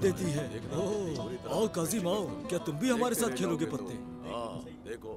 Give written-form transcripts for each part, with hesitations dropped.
देती है। ओह, आओ काजिम आओ, क्या तुम भी हमारे साथ खेलोगे पत्ते? हाँ, देखो।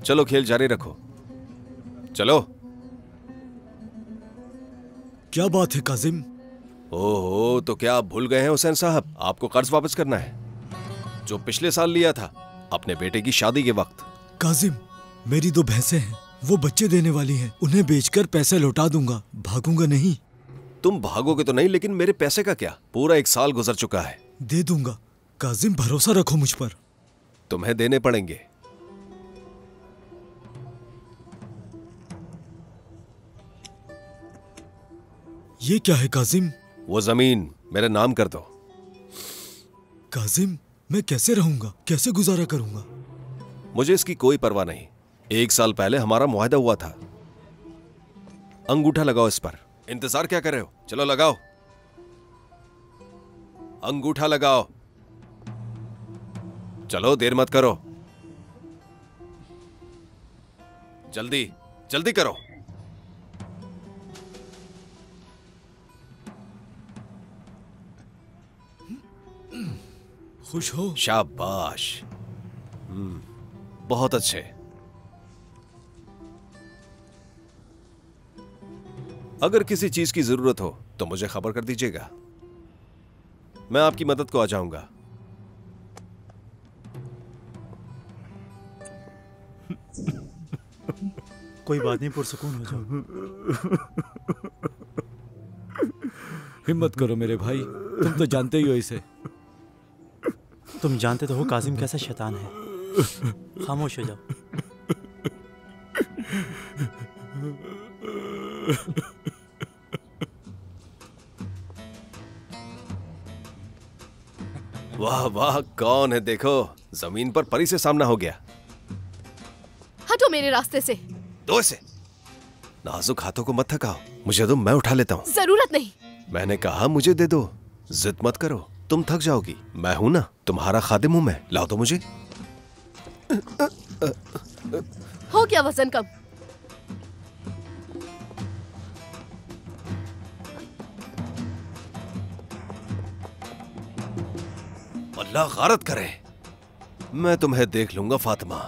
चलो खेल जारी रखो, चलो। क्या बात है काजिम? ओहो, तो क्या आप भूल गए हैं हुसैन साहब? आपको कर्ज वापस करना है जो पिछले साल लिया था अपने बेटे की शादी के वक्त। काजिम, मेरी 2 भैंसें हैं, वो बच्चे देने वाली हैं। उन्हें बेचकर पैसे लौटा दूंगा, भागूंगा नहीं। तुम भागोगे तो नहीं, लेकिन मेरे पैसे का क्या? पूरा 1 साल गुजर चुका है। दे दूंगा काजिम, भरोसा रखो मुझ पर। तुम्हें देने पड़ेंगे। ये क्या है काजिम? वो जमीन मेरे नाम कर दो। काजिम, मैं कैसे रहूंगा, कैसे गुजारा करूंगा? मुझे इसकी कोई परवाह नहीं। 1 साल पहले हमारा मुआहदा हुआ था। अंगूठा लगाओ इस पर। इंतजार क्या कर रहे हो? चलो लगाओ, अंगूठा लगाओ। चलो देर मत करो, जल्दी जल्दी करो। खुश हो? शाबाश, बहुत अच्छे। अगर किसी चीज की जरूरत हो तो मुझे खबर कर दीजिएगा, मैं आपकी मदद को आ जाऊंगा। कोई बात नहीं, पुरसुकून हो जाओ। हिम्मत करो मेरे भाई, तुम तो जानते ही हो इसे। तुम जानते तो हो काजिम कैसा शैतान है। खामोश हो जाओ। वाह वाह, कौन है देखो, जमीन पर परी से सामना हो गया। हटो मेरे रास्ते से। दो इसे। नाजुक हाथों को मत थकाओ, मुझे दो, मैं उठा लेता हूँ। जरूरत नहीं। मैंने कहा मुझे दे दो, जिद मत करो, तुम थक जाओगी। मैं हूं ना, तुम्हारा खादिम हूं मैं। लाओ तो मुझे। हो गया वजन कम। अल्लाह गारत करे। मैं तुम्हें देख लूंगा फातिमा,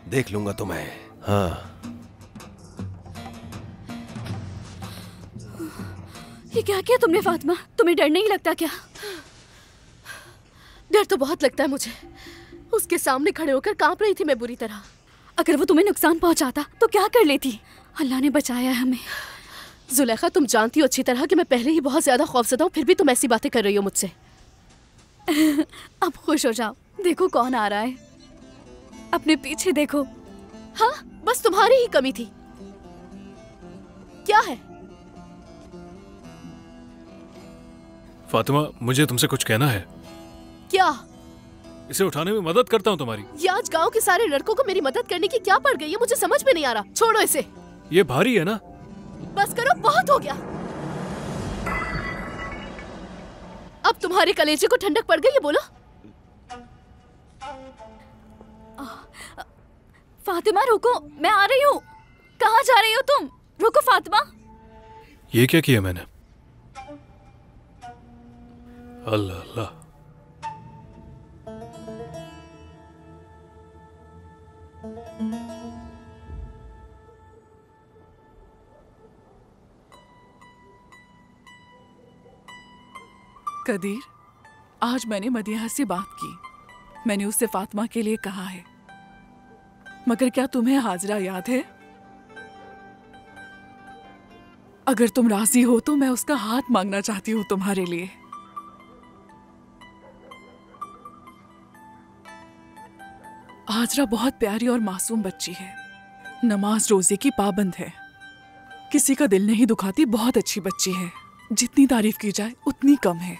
देख लूंगा तुम्हें। हाँ, ये क्या किया तुमने फातिमा? तुम्हें डर नहीं लगता क्या? डर तो बहुत लगता है मुझे। उसके सामने खड़े होकर कांप रही थी मैं बुरी तरह। अगर वो तुम्हें नुकसान पहुंचाता तो क्या कर लेती? अल्लाह ने बचाया है हमें। जुलेखा, तुम जानती हो अच्छी तरह कि मैं पहले ही बहुत ज्यादा खौफजदा हूँ, फिर भी तुम ऐसी बातें कर रही हो मुझसे। अब खुश हो जाओ, देखो कौन आ रहा है। अपने पीछे देखो। हाँ, बस तुम्हारी ही कमी थी। क्या है? फातिमा, मुझे तुमसे कुछ कहना है। क्या? इसे उठाने में मदद करता हूँ तुम्हारी। ये आज गांव के सारे लड़कों को मेरी मदद करने की क्या पड़ गई है? मुझे समझ में नहीं आ रहा। छोड़ो इसे। ये भारी है ना। बस करो, बहुत हो गया। अब तुम्हारे कलेजे को ठंडक पड़ गई है, बोलो। फातिमा रुको, मैं आ रही हूँ। कहाँ जा रही हो तुम? रुको फातिमा। ये क्या किया मैंने? अल्लाह अल्लाह। कदीर, आज मैंने मदीहा से बात की। मैंने उससे फातिमा के लिए कहा है, मगर क्या तुम्हें हाजरा याद है? अगर तुम राजी हो तो मैं उसका हाथ मांगना चाहती हूँ तुम्हारे लिए। हाजरा बहुत प्यारी और मासूम बच्ची है, नमाज रोजे की पाबंद है, किसी का दिल नहीं दुखाती, बहुत अच्छी बच्ची है। जितनी तारीफ की जाए उतनी कम है।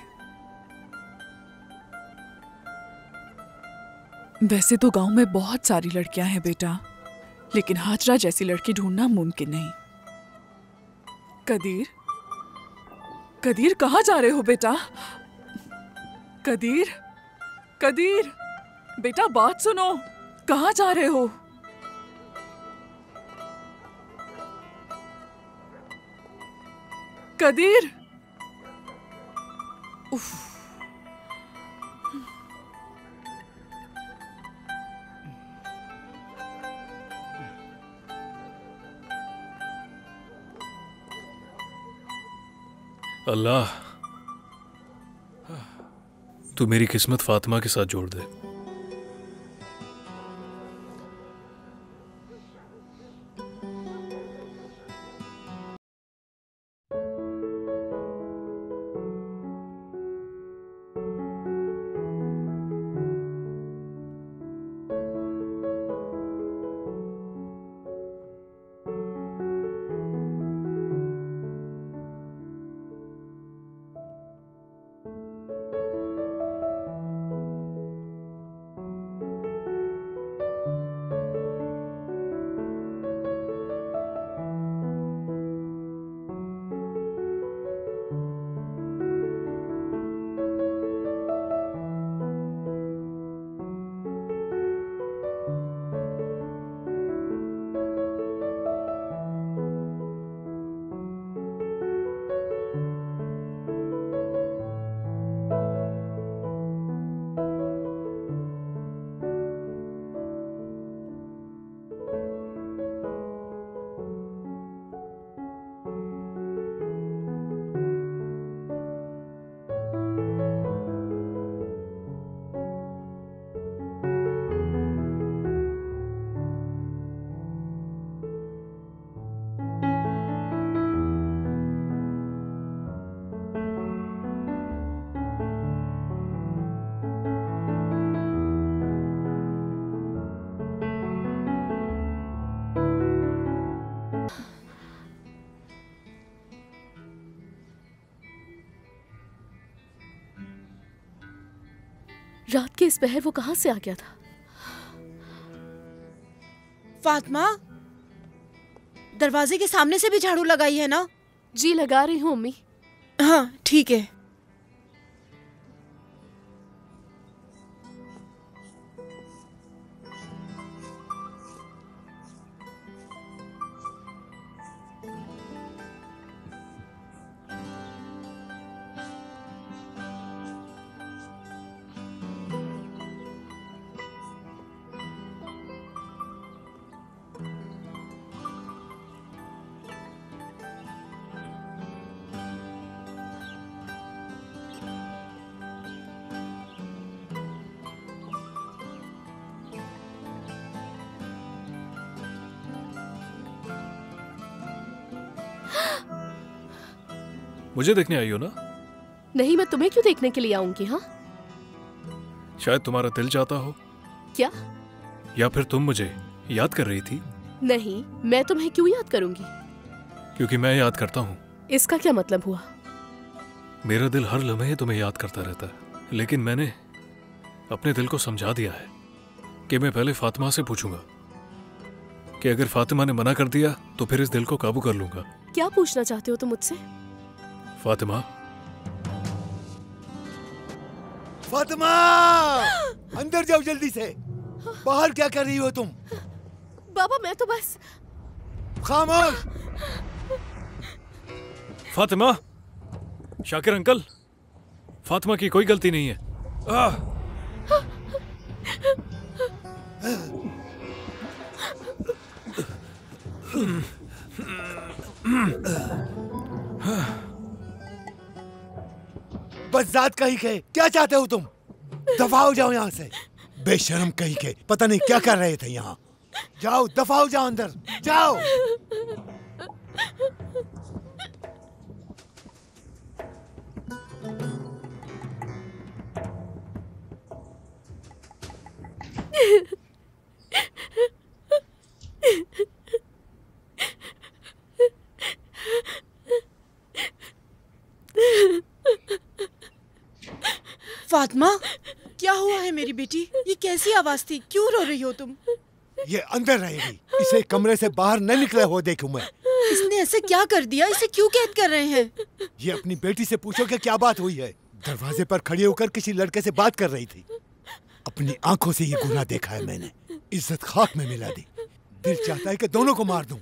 वैसे तो गांव में बहुत सारी लड़कियां हैं बेटा, लेकिन हाजरा जैसी लड़की ढूंढना मुमकिन नहीं। कदीर, कदीर कहाँ जा रहे हो बेटा? कदीर, कदीर, बेटा बात सुनो, कहाँ जा रहे हो? कदीर, उफ। अल्लाह, तू मेरी किस्मत फातिमा के साथ जोड़ दे। रात के इस पहर वो कहाँ से आ गया था? फातिमा, दरवाजे के सामने से भी झाड़ू लगाई है ना? जी लगा रही हूँ अम्मी। हाँ ठीक है। मुझे देखने आई हो ना? नहीं, मैं तुम्हें क्यों देखने के लिए आऊंगी? हाँ, शायद तुम्हारा दिल चाहता हो। क्या? या फिर तुम मुझे याद कर रही थी? नहीं, मैं तुम्हें क्यों याद करूंगी? क्योंकि मैं याद करता हूँ। इसका क्या मतलब हुआ? मेरा दिल हर लम्हे तुम्हें याद करता रहता है, लेकिन मैंने अपने दिल को समझा दिया है कि मैं पहले फातिमा से पूछूंगा कि अगर फातिमा ने मना कर दिया तो फिर इस दिल को काबू कर लूंगा। क्या पूछना चाहते हो तुम मुझसे? फातिमा, फातिमा, अंदर जाओ जल्दी से। बाहर क्या कर रही हो तुम? बाबा मैं तो बस। खामोश। फातिमा, शाकिर अंकल, फातिमा की कोई गलती नहीं है। बस जात कहीं के, क्या चाहते हो तुम? दफा हो जाओ यहाँ से। बेशर्म कहीं के, पता नहीं क्या कर रहे थे यहाँ। जाओ, दफा हो जाओ, अंदर जाओ। फातिमा, क्या हुआ है मेरी बेटी? ये कैसी आवाज थी? क्यों रो रही हो तुम? ये अंदर रहेगी, इसे कमरे से बाहर न निकले हो देखूं मैं। इसने ऐसे क्या कर दिया? इसे क्यों कैद कर रहे हैं? ये अपनी बेटी से पूछो कि क्या बात हुई है। दरवाजे पर खड़ी होकर किसी लड़के से बात कर रही थी। अपनी आंखों से ये गुनाह देखा है मैंने। इज्जत खाक में मिला दी। दिल चाहता है कि दोनों को मार दूं।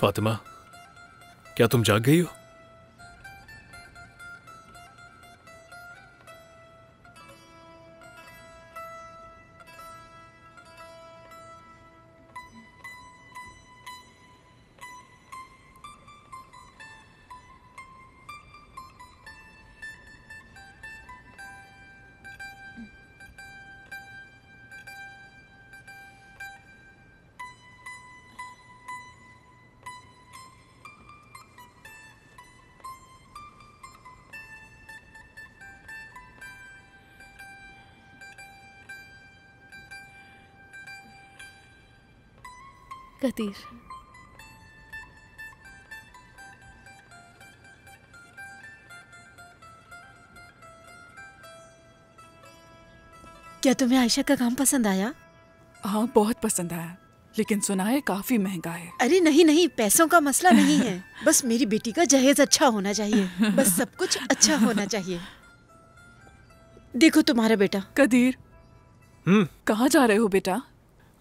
फातिमा, क्या तुम जाग गई हो? कदीर, क्या तुम्हें आयशा का काम पसंद आया? हाँ, बहुत पसंद आया, लेकिन सुना है काफी महंगा है। अरे नहीं नहीं, पैसों का मसला नहीं है। बस मेरी बेटी का जहेज अच्छा होना चाहिए। बस सब कुछ अच्छा होना चाहिए। देखो तुम्हारा बेटा। कदीर, कहाँ जा रहे हो बेटा?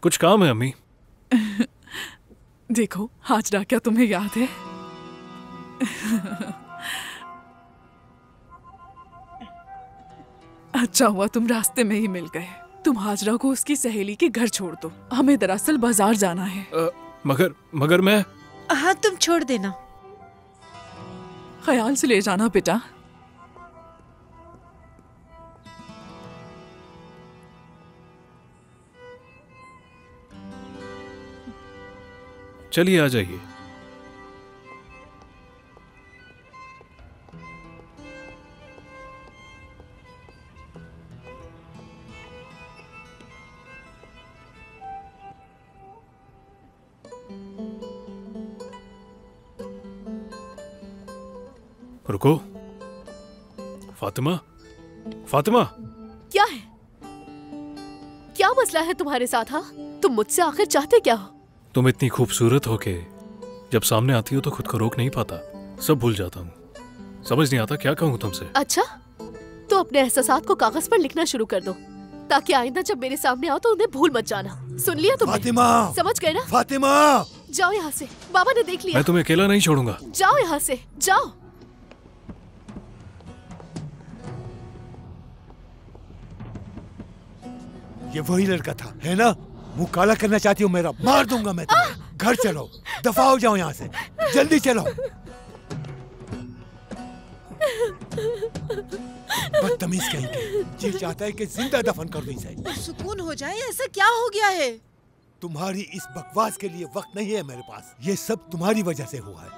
कुछ काम है अम्मी। देखो हाजरा, क्या तुम्हें याद है? अच्छा हुआ तुम रास्ते में ही मिल गए। तुम हाजरा को उसकी सहेली के घर छोड़ दो, हमें दरअसल बाजार जाना है। मगर मैं। हाँ, तुम छोड़ देना। ख्याल से ले जाना बेटा। चलिए आ जाइए। रुको। फातिमा, फातिमा। क्या है? क्या मसला है तुम्हारे साथ? हाँ, तुम मुझसे आखिर चाहते क्या हो? तुम इतनी खूबसूरत हो के जब सामने आती हो तो खुद को रोक नहीं पाता, सब भूल जाता हूँ। समझ नहीं आता क्या कहूँ तुमसे। अच्छा, तो अपने एहसासात को कागज पर लिखना शुरू कर दो, ताकि आइंदा जब मेरे सामने आओ तो उन्हें भूल मत जाना। सुन लिया तुमने? फातिमा, समझ गए ना? फातिमा, जाओ यहाँ से, बाबा ने देख लिया। मैं तुम्हें अकेला नहीं छोड़ूंगा। जाओ यहाँ से, जाओ। ये वही लड़का था, है ना? मुंह काला करना चाहती हो मेरा? मार दूंगा मैं तुम्हें। घर चलो, दफा हो जाओ यहाँ से, जल्दी चलो। बदतमीज कहीं, जी चाहता है कि जिंदा दफन कर दो इसे। सुकून हो जाए, ऐसा क्या हो गया है? तुम्हारी इस बकवास के लिए वक्त नहीं है मेरे पास। ये सब तुम्हारी वजह से हुआ है।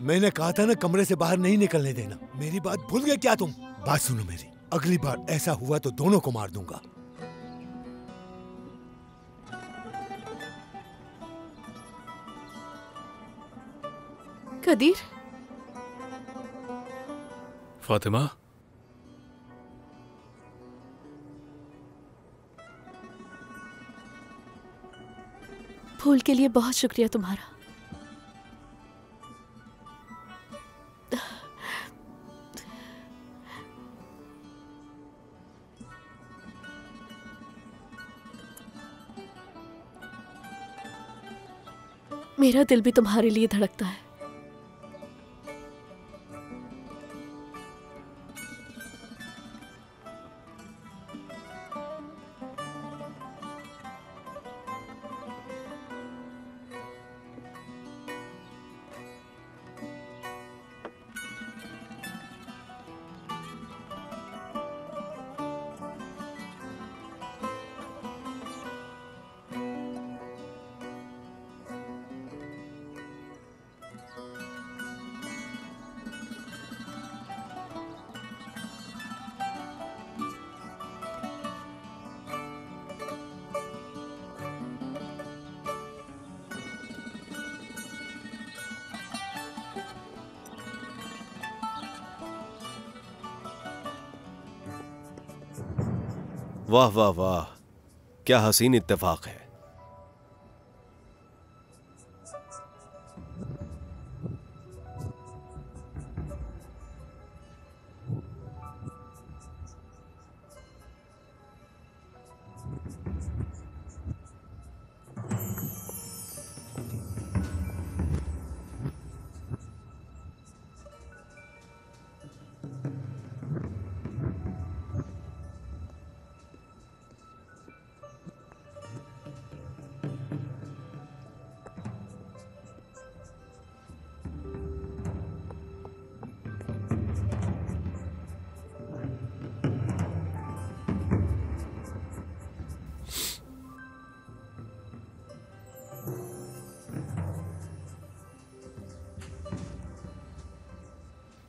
मैंने कहा था ना, कमरे से बाहर नहीं निकलने देना। मेरी बात भूल गए क्या तुम? बात सुनो मेरी, अगली बार ऐसा हुआ तो दोनों को मार दूंगा। कदीर। फातिमा, फूल के लिए बहुत शुक्रिया तुम्हारा। मेरा दिल भी तुम्हारे लिए धड़कता है। वाह वाह वाह, क्या हसीन इत्तेफाक है।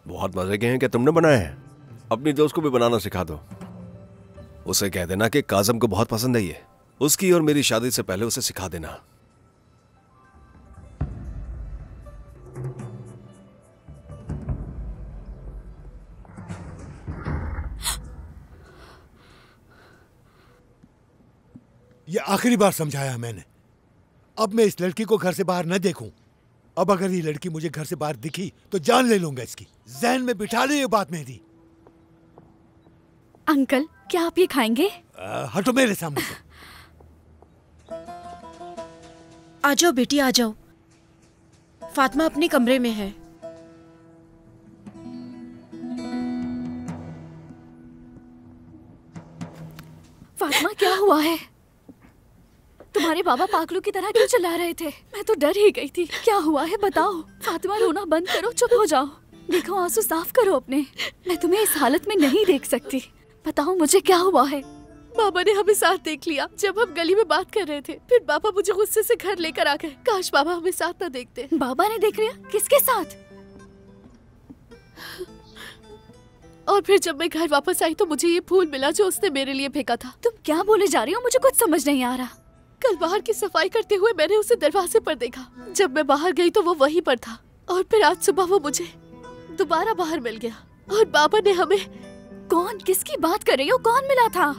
बहुत मजे के हैं कि तुमने बनाए हैं। अपनी दोस्त को भी बनाना सिखा दो। उसे कह देना कि काजम को बहुत पसंद है ये। उसकी और मेरी शादी से पहले उसे सिखा देना। ये आखिरी बार समझाया मैंने। अब मैं इस लड़की को घर से बाहर न देखूं। अब अगर ये लड़की मुझे घर से बाहर दिखी तो जान ले लूंगा इसकी। ज़हन में बिठा ले ये बात मेरी। अंकल, क्या आप ये खाएंगे? हटो मेरे सामने से। आ जाओ बेटी, आ जाओ। फातिमा अपने कमरे में है। फातिमा, क्या हुआ है? तुम्हारे बाबा पागलों की तरह क्यों चिल्ला रहे थे? मैं तो डर ही गई थी। क्या हुआ है बताओ। फातिमा, रोना बंद करो, चुप हो जाओ। देखो, आंसू साफ करो अपने। मैं तुम्हें इस हालत में नहीं देख सकती। बताओ मुझे क्या हुआ है। बाबा ने हमें साथ देख लिया जब हम गली में बात कर रहे थे। फिर पापा मुझे गुस्से से घर लेकर आ गए। काश बाबा हमें साथ न देखते। बाबा ने देख लिया? किसके साथ? और फिर जब मैं घर वापस आई तो मुझे ये फूल मिला जो उसने मेरे लिए फेंका था। तुम क्या बोले जा रही हो? मुझे कुछ समझ नहीं आ रहा। कल बाहर की सफाई करते हुए मैंने उसे दरवाजे पर देखा। जब मैं बाहर गई तो वो वहीं पर था। और फिर आज सुबह वो मुझे दोबारा बाहर मिल गया। और बाबा ने हमें... कौन? किसकी बात कर रही हो? कौन मिला था?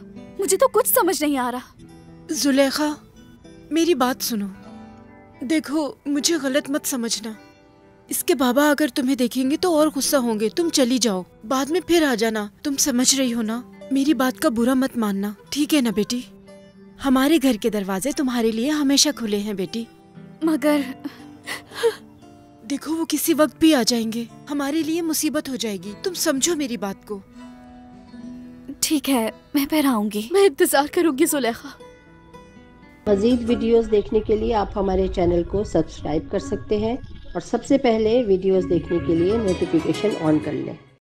मुझे तो कुछ समझ नहीं आ रहा। जुलेखा, मेरी बात सुनो। देखो, मुझे गलत मत समझना। इसके बाबा अगर तुम्हें देखेंगे तो और गुस्सा होंगे। तुम चली जाओ, बाद में फिर आ जाना। तुम समझ रही हो ना? मेरी बात का बुरा मत मानना, ठीक है ना बेटी? हमारे घर के दरवाजे तुम्हारे लिए हमेशा खुले हैं बेटी। मगर देखो, वो किसी वक्त भी आ जाएंगे। हमारे लिए मुसीबत हो जाएगी। तुम समझो मेरी बात को। ठीक है, मैं फिर आऊंगी। मैं इंतजार करूंगी जुलेखा। मजीद वीडियोस देखने के लिए आप हमारे चैनल को सब्सक्राइब कर सकते हैं और सबसे पहले वीडियोस देखने के लिए नोटिफिकेशन ऑन कर लें।